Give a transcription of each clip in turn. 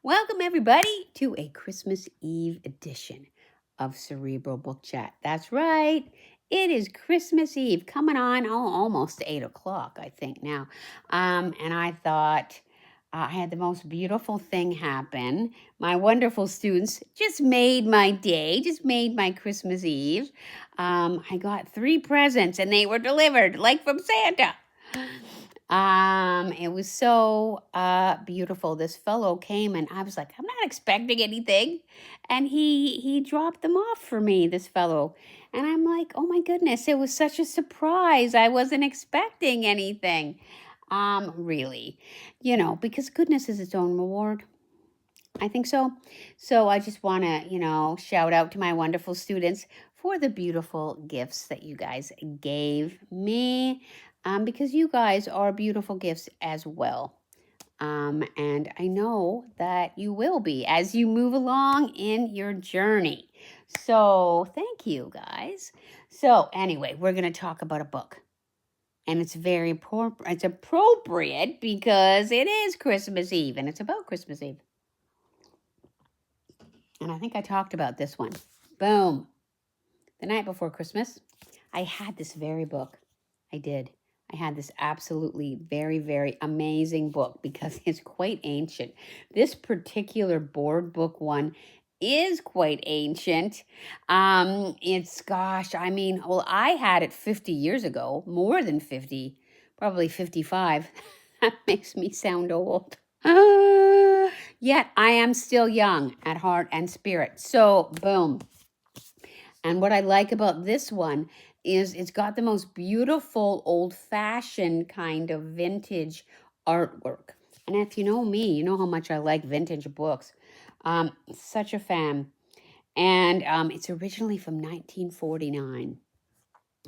Welcome, everybody, to a Christmas Eve edition of Cerebral Book Chat. That's right. It is Christmas Eve coming on almost 8 o'clock, I think, now. And I thought I had the most beautiful thing happen. My wonderful students just made my day, just made my Christmas Eve. I got 3 presents and they were delivered, like from Santa. It was so beautiful. This fellow came and I was like, I'm not expecting anything. And he dropped them off for me, this fellow. And I'm like, oh my goodness, it was such a surprise. I wasn't expecting anything. Really, because goodness is its own reward. I think so. So I just want to, shout out to my wonderful students for the beautiful gifts that you guys gave me, because you guys are beautiful gifts as well. And I know that you will be as you move along in your journey. So thank you, guys. So anyway, we're going to talk about a book. And it's it's appropriate because it is Christmas Eve and it's about Christmas Eve. And I think I talked about this one. Boom. The night before Christmas, I had this very book. I did. I had this absolutely very, very amazing book because it's quite ancient. This particular board book one is quite ancient. I had it 50 years ago, more than 50, probably 55. That makes me sound old. Yet I am still young at heart and spirit. So, boom. And what I like about this one is it's got the most beautiful old-fashioned kind of vintage artwork. And if you know me, you know how much I like vintage books. Such a fan. And it's originally from 1949,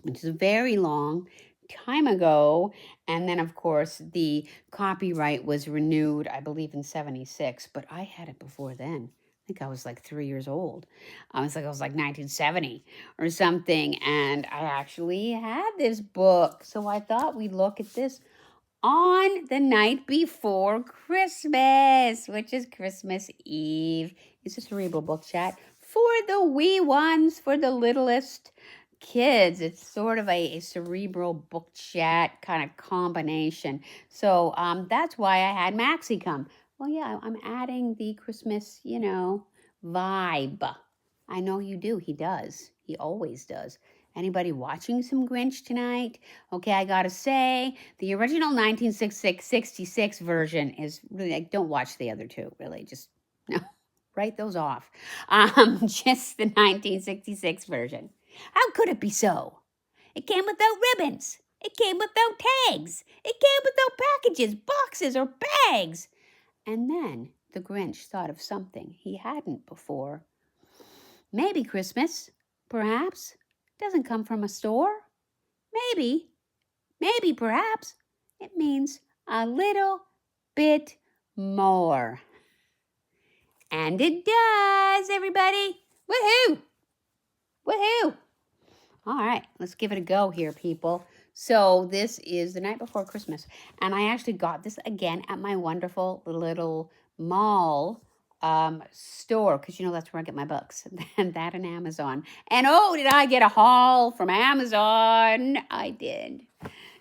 which is very long time ago. And then, of course, the copyright was renewed, I believe, in 76. But I had it before then. I think I was like 3 years old. I was like 1970 or something. And I actually had this book. So I thought we'd look at this on the night before Christmas, which is Christmas Eve. It's a cerebral book chat for the wee ones, for the littlest kids. It's sort of a cerebral book chat kind of combination. So that's why I had Maxie come. Well, yeah, I'm adding the Christmas, vibe. I know you do. He does. He always does. Anybody watching some Grinch tonight? Okay, I gotta say, the original 1966 version is really, like, don't watch the other two, really. Just, no, write those off. Just the 1966 version. How could it be so? It came without ribbons. It came without tags. It came without packages, boxes, or bags. And then the Grinch thought of something he hadn't before. Maybe Christmas, perhaps, doesn't come from a store. Maybe, perhaps, it means a little bit more. And it does, everybody. Woohoo! Woohoo! All right, let's give it a go here, people. So this is the night before Christmas. And I actually got this again at my wonderful little mall store, because that's where I get my books. And that and Amazon. And oh, did I get a haul from Amazon? I did.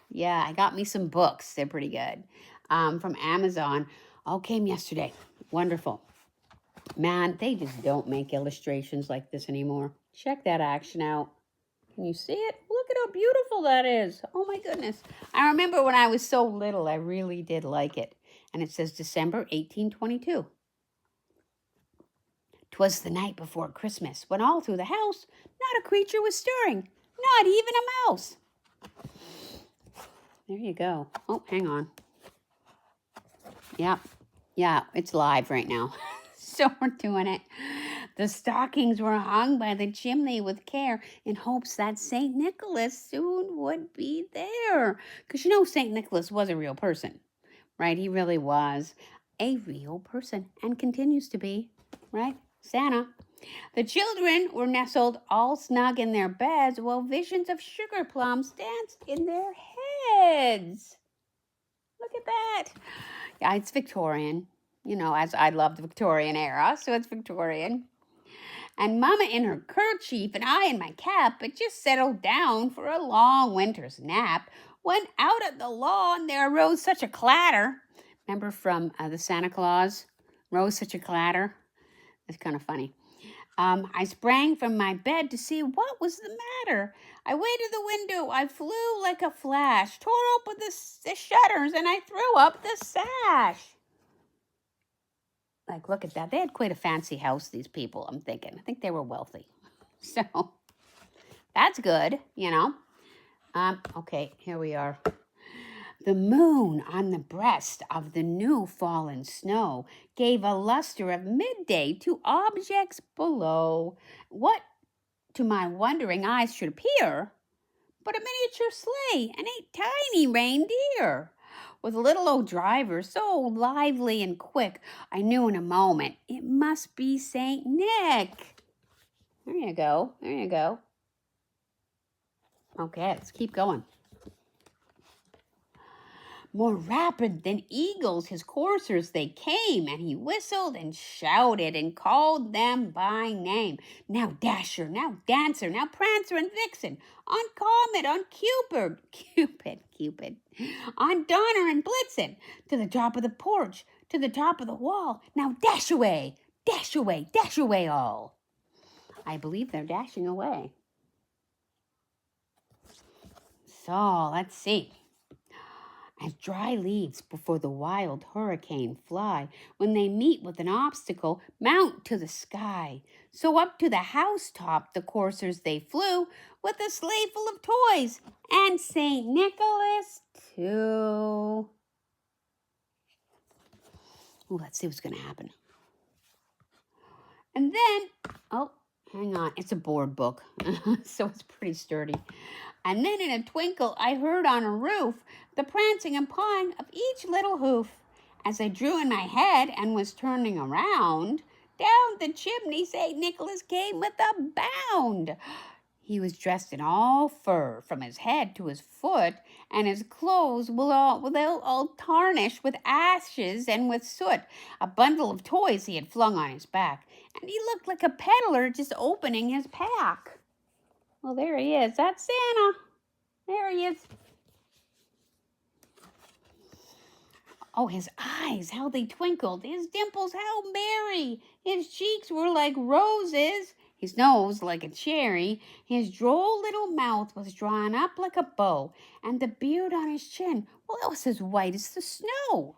Yeah, I got me some books. They're pretty good. From Amazon. All came yesterday. Wonderful. Man, they just don't make illustrations like this anymore. Check that action out. Can you see it? Look at how beautiful that is. Oh my goodness. I remember when I was so little, I really did like it. And it says December 1822. 'Twas the night before Christmas, when all through the house not a creature was stirring, not even a mouse. There you go. Oh, hang on. Yeah, it's live right now. So we're doing it. The stockings were hung by the chimney with care in hopes that St. Nicholas soon would be there. Because St. Nicholas was a real person, right? He really was a real person and continues to be, right? Santa. The children were nestled all snug in their beds while visions of sugar plums danced in their heads. Look at that. Yeah, it's Victorian. as I love the Victorian era, so it's Victorian. And Mama in her kerchief and I in my cap had just settled down for a long winter's nap when out at the lawn there arose such a clatter. Remember from the Santa Claus? Rose such a clatter. It's kind of funny. I sprang from my bed to see what was the matter. I went to the window. I flew like a flash, tore open the shutters, and I threw up the sash. Like, look at that. They had quite a fancy house, these people, I'm thinking. I think they were wealthy. So, that's good, Okay, here we are. The moon on the breast of the new fallen snow gave a luster of midday to objects below. What to my wondering eyes should appear but a miniature sleigh and a tiny reindeer. With a little old driver so lively and quick, I knew in a moment it must be St. Nick. There you go. There you go. Okay, let's keep going. More rapid than eagles, his coursers they came, and he whistled and shouted and called them by name. Now Dasher, now Dancer, now Prancer and Vixen, on Comet, on Cupid, on Donner and Blitzen, to the top of the porch, to the top of the wall. Now dash away, dash away, dash away all. I believe they're dashing away. So, let's see. As dry leaves before the wild hurricane fly, when they meet with an obstacle, mount to the sky. So up to the housetop the coursers they flew, with a sleigh full of toys, and St. Nicholas too. Ooh, let's see what's going to happen. And then, hang on, it's a board book, so it's pretty sturdy. And then in a twinkle I heard on a roof the prancing and pawing of each little hoof. As I drew in my head and was turning around, down the chimney St. Nicholas came with a bound. He was dressed in all fur from his head to his foot, and his clothes were all tarnished with ashes and with soot. A bundle of toys he had flung on his back, and he looked like a peddler just opening his pack. Well, there he is. That's Santa. There he is. Oh, his eyes, how they twinkled. His dimples, how merry. His cheeks were like roses. His nose like a cherry. His droll little mouth was drawn up like a bow. And the beard on his chin, well, it was as white as the snow.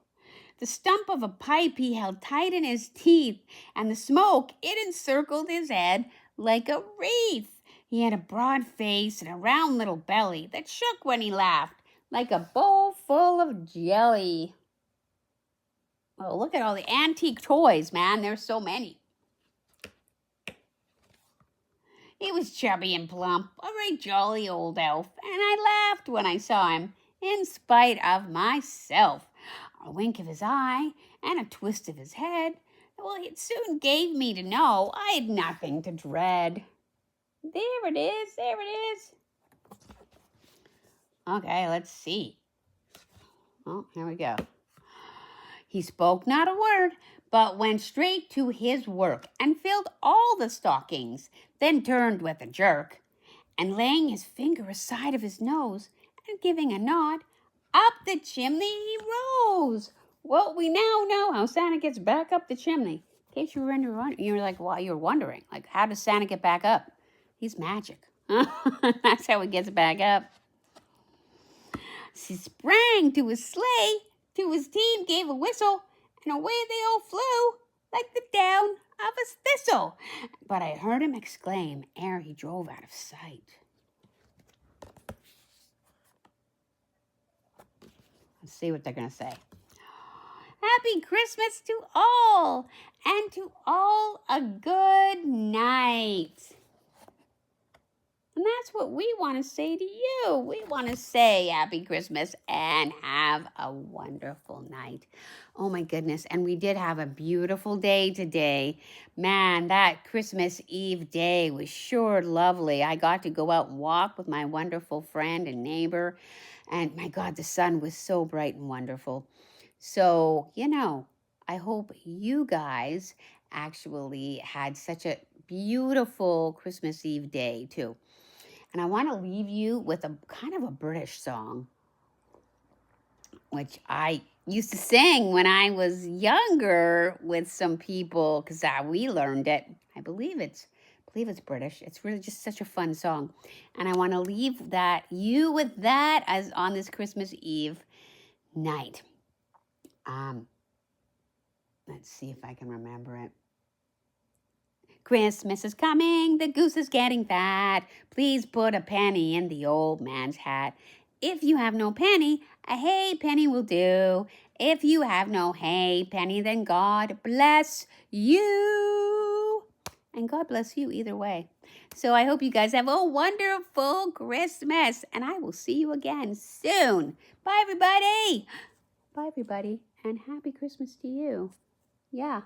The stump of a pipe he held tight in his teeth, and the smoke, it encircled his head like a wreath. He had a broad face and a round little belly that shook when he laughed, like a bowl full of jelly. Oh, look at all the antique toys, man. There's so many. He was chubby and plump, a very jolly old elf, and I laughed when I saw him, in spite of myself. A wink of his eye and a twist of his head, well, it soon gave me to know I had nothing to dread. There it is, there it is. Okay, let's see. Oh, here we go. He spoke not a word, but went straight to his work and filled all the stockings, then turned with a jerk, and laying his finger aside of his nose and giving a nod, up the chimney he rose. Well, we now know how Santa gets back up the chimney. In case you were you're wondering, like, how does Santa get back up? He's magic. That's how he gets back up. He sprang to his sleigh, to his team gave a whistle, and away they all flew like the down of a thistle. But I heard him exclaim ere he drove out of sight. Let's see what they're going to say. Happy Christmas to all, and to all a good night. And that's what we want to say to you. We want to say Happy Christmas and have a wonderful night. Oh my goodness. And we did have a beautiful day today. Man, that Christmas Eve day was sure lovely. I got to go out and walk with my wonderful friend and neighbor. And my God, the sun was so bright and wonderful. So, I hope you guys actually had such a beautiful Christmas Eve day, too. And I want to leave you with a kind of a British song, which I used to sing when I was younger with some people because we learned it. I believe it's British. It's really just such a fun song. And I want to leave you with that as on this Christmas Eve night. Let's see if I can remember it. Christmas is coming, the goose is getting fat. Please put a penny in the old man's hat. If you have no penny, a halfpenny will do. If you have no halfpenny, then God bless you. And God bless you either way. So I hope you guys have a wonderful Christmas, and I will see you again soon. Bye, everybody. Bye, everybody, and happy Christmas to you. Yeah.